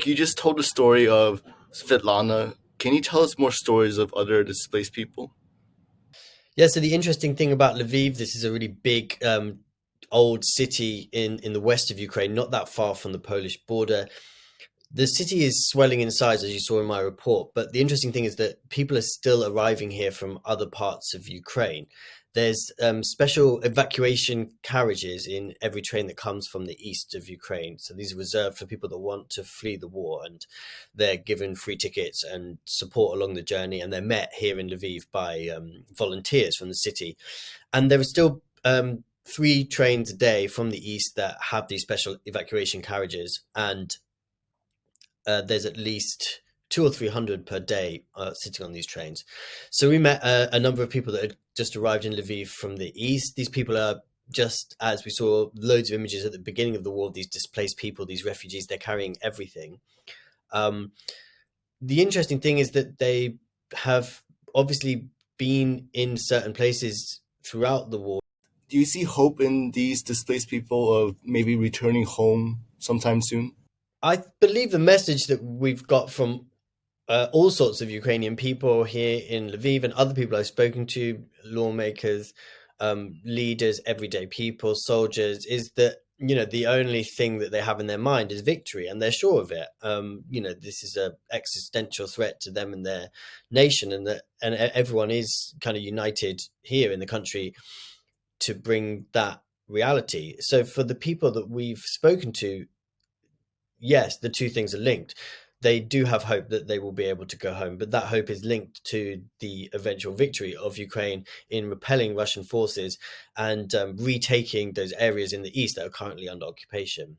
Rik, you just told the story of Svetlana. Can you tell us more stories of other displaced people? Yeah, so the interesting thing about Lviv, this is a really big old city in the west of Ukraine, not that far from the Polish border. The city is swelling in size, as you saw in my report, but the interesting thing is that people are still arriving here from other parts of Ukraine. There's special evacuation carriages in every train that comes from the east of Ukraine. So these are reserved for people that want to flee the war, and they're given free tickets and support along the journey. And they're met here in Lviv by volunteers from the city. And there are still three trains a day from the east that have these special evacuation carriages, and there's at least two or three hundred per day sitting on these trains. So we met a number of people that had just arrived in Lviv from the east. These people are, just as we saw loads of images at the beginning of the war, these displaced people, these refugees, they're carrying everything. Um, the interesting thing is that they have obviously been in certain places throughout the war. Do you see hope in these displaced people of maybe returning home sometime soon? I believe the message that we've got from all sorts of Ukrainian people here in Lviv and other people I've spoken to, lawmakers, leaders, everyday people, soldiers, is that the only thing that they have in their mind is victory, and they're sure of it. This is a existential threat to them and their nation, and everyone is kind of united here in the country to bring that reality. So for the people that we've spoken to, yes, the two things are linked. They do have hope that they will be able to go home, but that hope is linked to the eventual victory of Ukraine in repelling Russian forces and retaking those areas in the east that are currently under occupation.